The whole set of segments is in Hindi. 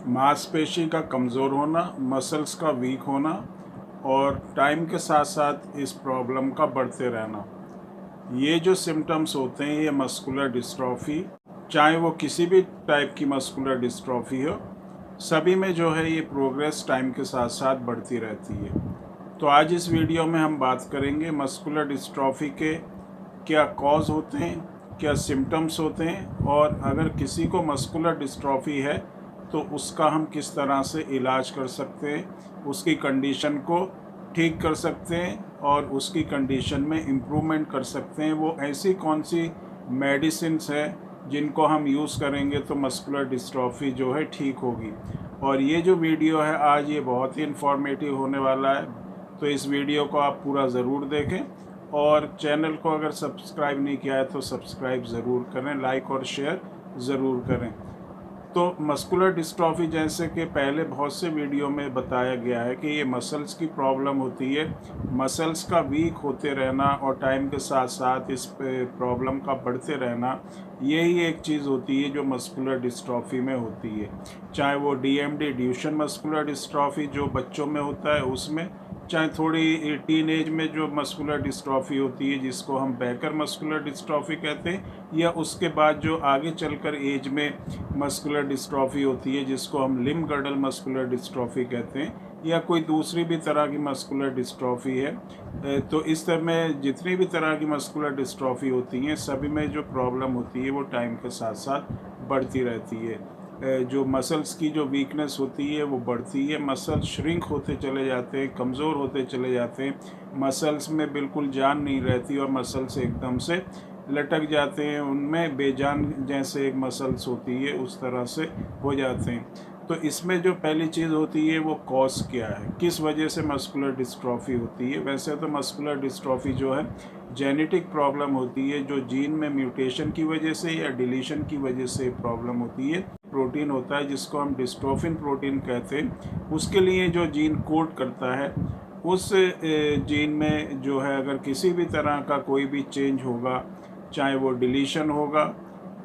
मांसपेशी का कमज़ोर होना, मसल्स का वीक होना और टाइम के साथ साथ इस प्रॉब्लम का बढ़ते रहना, ये जो सिम्टम्स होते हैं ये मस्कुलर डिस्ट्रॉफी, चाहे वो किसी भी टाइप की मस्कुलर डिस्ट्रॉफी हो, सभी में जो है ये प्रोग्रेस टाइम के साथ साथ बढ़ती रहती है। तो आज इस वीडियो में हम बात करेंगे मस्कुलर डिस्ट्रॉफी के क्या कॉज होते हैं, क्या सिम्टम्स होते हैं और अगर किसी को मस्कुलर डिस्ट्रॉफी है तो उसका हम किस तरह से इलाज कर सकते हैं, उसकी कंडीशन को ठीक कर सकते हैं और उसकी कंडीशन में इम्प्रूवमेंट कर सकते हैं। वो ऐसी कौन सी मेडिसिन्स है जिनको हम यूज़ करेंगे तो मस्कुलर डिस्ट्रॉफी जो है ठीक होगी। और ये जो वीडियो है आज ये बहुत ही इन्फॉर्मेटिव होने वाला है, तो इस वीडियो को आप पूरा ज़रूर देखें और चैनल को अगर सब्सक्राइब नहीं किया है तो सब्सक्राइब ज़रूर करें, लाइक और शेयर ज़रूर करें। तो मस्कुलर डिस्ट्रॉफी जैसे कि पहले बहुत से वीडियो में बताया गया है कि ये मसल्स की प्रॉब्लम होती है, मसल्स का वीक होते रहना और टाइम के साथ साथ इस प्रॉब्लम का बढ़ते रहना, यही एक चीज़ होती है जो मस्कुलर डिस्ट्रॉफी में होती है। चाहे वो डीएमडी ड्यूशन मस्कुलर डिस्ट्रॉफी जो बच्चों में होता है उसमें, चाहे थोड़ी टीन एज में जो मस्कुलर डिस्ट्रॉफी होती है जिसको हम बैकर मस्कुलर डिस्ट्रॉफी कहते हैं, या उसके बाद जो आगे चलकर एज में मस्कुलर डिस्ट्रॉफी होती है जिसको हम लिम्ब गर्डल मस्कुलर डिस्ट्रॉफी कहते हैं, या कोई दूसरी भी तरह की मस्कुलर डिस्ट्रॉफी है। तो इस तरह में जितनी भी तरह की मस्कुलर डिस्ट्रॉफी होती हैं सभी में जो प्रॉब्लम होती है वो टाइम के साथ साथ बढ़ती रहती है। जो मसल्स की जो वीकनेस होती है वो बढ़ती है, मसल श्रिंक होते चले जाते हैं, कमज़ोर होते चले जाते हैं, मसल्स में बिल्कुल जान नहीं रहती और मसल्स एकदम से लटक जाते हैं, उनमें बेजान जैसे एक मसल्स होती है उस तरह से हो जाते हैं। तो इसमें जो पहली चीज़ होती है वो कॉज क्या है, किस वजह से मस्कुलर डिस्ट्रॉफी होती है। वैसे तो मस्कुलर डिस्ट्रॉफी जो है जेनेटिक प्रॉब्लम होती है, जो जीन में म्यूटेशन की वजह से या डिलीशन की वजह से प्रॉब्लम होती है। प्रोटीन होता है जिसको हम डिस्ट्रोफिन प्रोटीन कहते हैं, उसके लिए जो जीन कोड करता है उस जीन में जो है अगर किसी भी तरह का कोई भी चेंज होगा, चाहे वो डिलीशन होगा,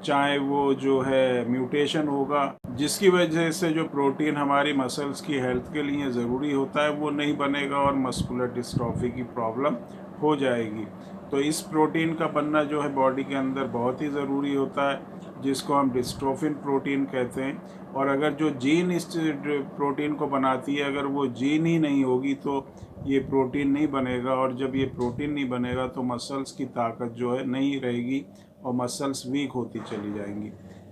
चाहे वो जो है म्यूटेशन होगा, जिसकी वजह से जो प्रोटीन हमारी मसल्स की हेल्थ के लिए ज़रूरी होता है वो नहीं बनेगा और मस्कुलर डिस्ट्रॉफी की प्रॉब्लम हो जाएगी। तो इस प्रोटीन का बनना जो है बॉडी के अंदर बहुत ही ज़रूरी होता है, जिसको हम डिस्ट्रोफिन प्रोटीन कहते हैं। और अगर जो जीन इस प्रोटीन को बनाती है, अगर वो जीन ही नहीं होगी तो ये प्रोटीन नहीं बनेगा, और जब ये प्रोटीन नहीं बनेगा तो मसल्स की ताकत जो है नहीं रहेगी और मसल्स वीक होती चली जाएंगी।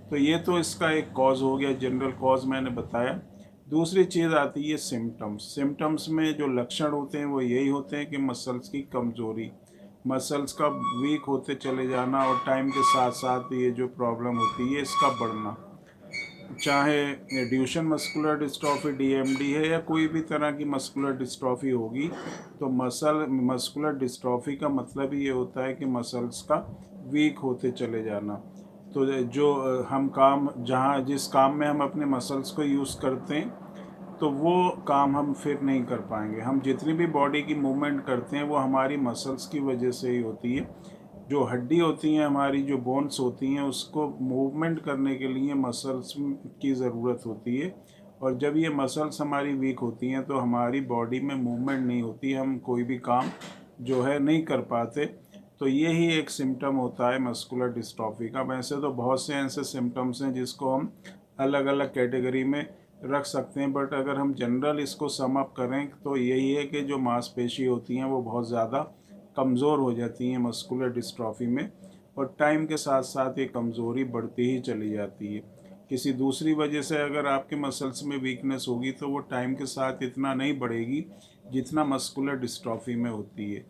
तो ये तो इसका एक कॉज हो गया, जनरल कॉज मैंने बताया। दूसरी चीज़ आती है सिम्टम्स। सिम्टम्स में जो लक्षण होते हैं वो यही होते हैं कि मसल्स की कमज़ोरी, मसल्स का वीक होते चले जाना और टाइम के साथ साथ ये जो प्रॉब्लम होती है इसका बढ़ना, चाहे ड्यूशन मस्कुलर डिस्ट्रॉफी डीएमडी है या कोई भी तरह की मस्कुलर डिस्ट्रॉफी होगी। तो मस्कुलर डिस्ट्रॉफी का मतलब ही ये होता है कि मसल्स का वीक होते चले जाना। तो जो हम काम जहाँ जिस काम में हम अपने मसल्स को यूज़ करते हैं तो वो काम हम फिर नहीं कर पाएंगे। हम जितनी भी बॉडी की मूवमेंट करते हैं वो हमारी मसल्स की वजह से ही होती है। जो हड्डी होती हैं हमारी, जो बोन्स होती हैं, उसको मूवमेंट करने के लिए मसल्स की ज़रूरत होती है। और जब ये मसल्स हमारी वीक होती हैं तो हमारी बॉडी में मूवमेंट नहीं होती, हम कोई भी काम जो है नहीं कर पाते। तो ये ही एक सिम्टम होता है मस्कुलर डिस्ट्रॉफी का। वैसे तो बहुत से ऐसे सिम्टम्स हैं जिसको हम अलग अलग कैटेगरी में रख सकते हैं, बट अगर हम जनरल इसको सम अप करें तो यही है कि जो मांसपेशी होती हैं वो बहुत ज़्यादा कमज़ोर हो जाती हैं मस्कुलर डिस्ट्रॉफी में, और टाइम के साथ साथ ये कमज़ोरी बढ़ती ही चली जाती है। किसी दूसरी वजह से अगर आपके मसल्स में वीकनेस होगी तो वो टाइम के साथ इतना नहीं बढ़ेगी जितना मस्कुलर डिस्ट्रॉफी में होती है।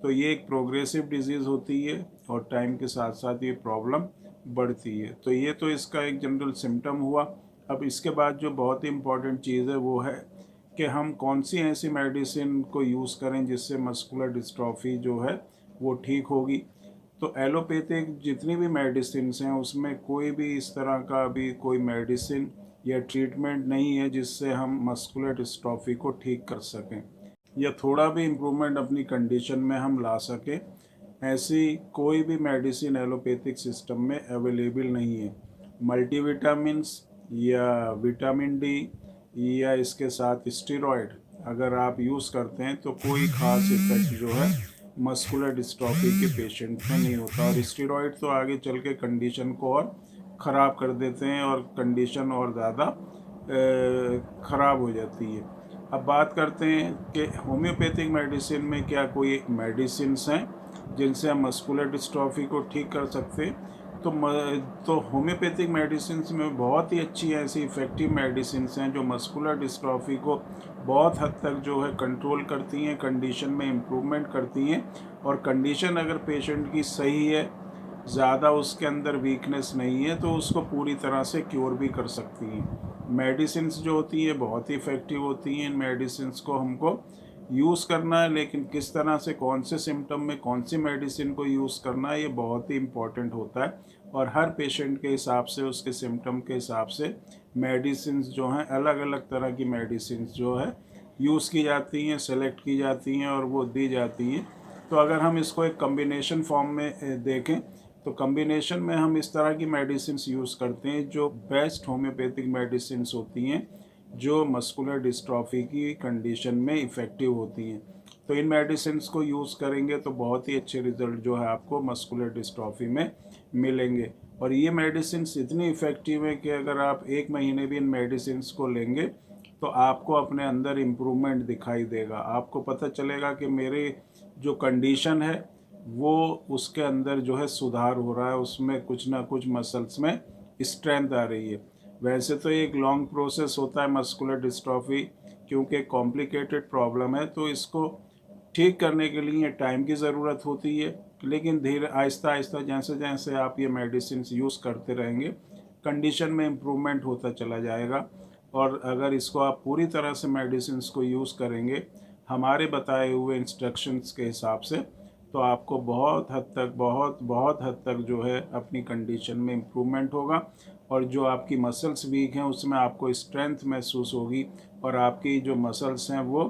तो ये एक प्रोग्रेसिव डिजीज़ होती है और टाइम के साथ साथ ये प्रॉब्लम बढ़ती है। तो ये तो इसका एक जनरल सिम्टम हुआ। अब इसके बाद जो बहुत ही इम्पॉर्टेंट चीज़ है वो है कि हम कौन सी ऐसी मेडिसिन को यूज़ करें जिससे मस्कुलर डिस्ट्रॉफी जो है वो ठीक होगी। तो एलोपैथिक जितनी भी मेडिसिन हैं उसमें कोई भी इस तरह का अभी कोई मेडिसिन या ट्रीटमेंट नहीं है जिससे हम मस्कुलर डिस्ट्रॉफी को ठीक कर सकें या थोड़ा भी इम्प्रूवमेंट अपनी कंडीशन में हम ला सकें। ऐसी कोई भी मेडिसिन एलोपैथिक सिस्टम में अवेलेबल नहीं है। मल्टीविटामिन्स या विटामिन डी या इसके साथ स्टेरॉयड अगर आप यूज़ करते हैं तो कोई ख़ास इफेक्ट जो है मस्कुलर डिस्ट्रॉफी के पेशेंट में नहीं होता। और स्टेरॉयड तो आगे चल के कंडीशन को और ख़राब कर देते हैं और कंडीशन और ज़्यादा ख़राब हो जाती है। अब बात करते हैं कि होम्योपैथिक मेडिसिन में क्या कोई मेडिसिन्स हैं जिनसे हम मस्कुलर डिस्ट्रॉफी को ठीक कर सकते हैं। तो होम्योपैथिक मेडिसिन्स में बहुत ही अच्छी ऐसी इफ़ेक्टिव मेडिसिन्स हैं जो मस्कुलर डिस्ट्रॉफी को बहुत हद तक जो है कंट्रोल करती हैं, कंडीशन में इम्प्रूवमेंट करती हैं। और कंडीशन अगर पेशेंट की सही है, ज़्यादा उसके अंदर वीकनेस नहीं है, तो उसको पूरी तरह से क्योर भी कर सकती हैं। मेडिसिन्स जो होती हैं बहुत ही इफ़ेक्टिव होती हैं। इन मेडिसिन्स को हमको यूज़ करना है, लेकिन किस तरह से कौन से सिम्टम में कौन सी मेडिसिन को यूज़ करना है ये बहुत ही इम्पॉर्टेंट होता है। और हर पेशेंट के हिसाब से, उसके सिम्टम के हिसाब से मेडिसिन्स जो हैं, अलग अलग तरह की मेडिसिन्स जो है यूज़ की जाती हैं, सेलेक्ट की जाती हैं और वो दी जाती हैं। तो अगर हम इसको एक कम्बिनेशन फॉर्म में देखें तो कम्बिनेशन में हम इस तरह की मेडिसिन्स यूज़ करते हैं जो बेस्ट होम्योपैथिक मेडिसिन्स होती हैं, जो मस्कुलर डिस्ट्रॉफी की कंडीशन में इफ़ेक्टिव होती हैं। तो इन मेडिसिन्स को यूज़ करेंगे तो बहुत ही अच्छे रिज़ल्ट जो है आपको मस्कुलर डिस्ट्रॉफी में मिलेंगे। और ये मेडिसिन्स इतनी इफ़ेक्टिव है कि अगर आप 1 महीने भी इन मेडिसिन्स को लेंगे तो आपको अपने अंदर इम्प्रूवमेंट दिखाई देगा। आपको पता चलेगा कि मेरे जो कंडीशन है वो उसके अंदर जो है सुधार हो रहा है, उसमें कुछ ना कुछ मसल्स में स्ट्रेंथ आ रही है। वैसे तो एक लॉन्ग प्रोसेस होता है मस्कुलर डिस्ट्रॉफी, क्योंकि कॉम्प्लिकेटेड प्रॉब्लम है, तो इसको ठीक करने के लिए टाइम की ज़रूरत होती है। लेकिन धीरे आहिस्ता आहिस्ता जैसे जैसे आप ये मेडिसिन यूज़ करते रहेंगे, कंडीशन में इम्प्रूवमेंट होता चला जाएगा। और अगर इसको आप पूरी तरह से मेडिसिन को यूज़ करेंगे हमारे बताए हुए इंस्ट्रक्शंस के हिसाब से, तो आपको बहुत हद तक बहुत हद तक जो है अपनी कंडीशन में इम्प्रूवमेंट होगा। और जो आपकी मसल्स वीक हैं उसमें आपको स्ट्रेंथ महसूस होगी और आपकी जो मसल्स हैं वो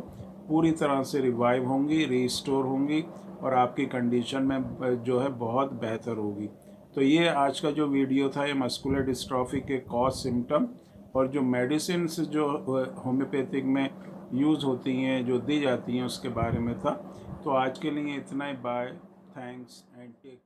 पूरी तरह से रिवाइव होंगी, रीस्टोर होंगी और आपकी कंडीशन में जो है बहुत बेहतर होगी। तो ये आज का जो वीडियो था ये मस्कुलर डिस्ट्रॉफी के कॉज, सिम्टम और जो मेडिसिन्स जो होम्योपैथिक में यूज़ होती हैं, जो दी जाती हैं, उसके बारे में था। तो आज के लिए इतना ही। Bye, thanks and take.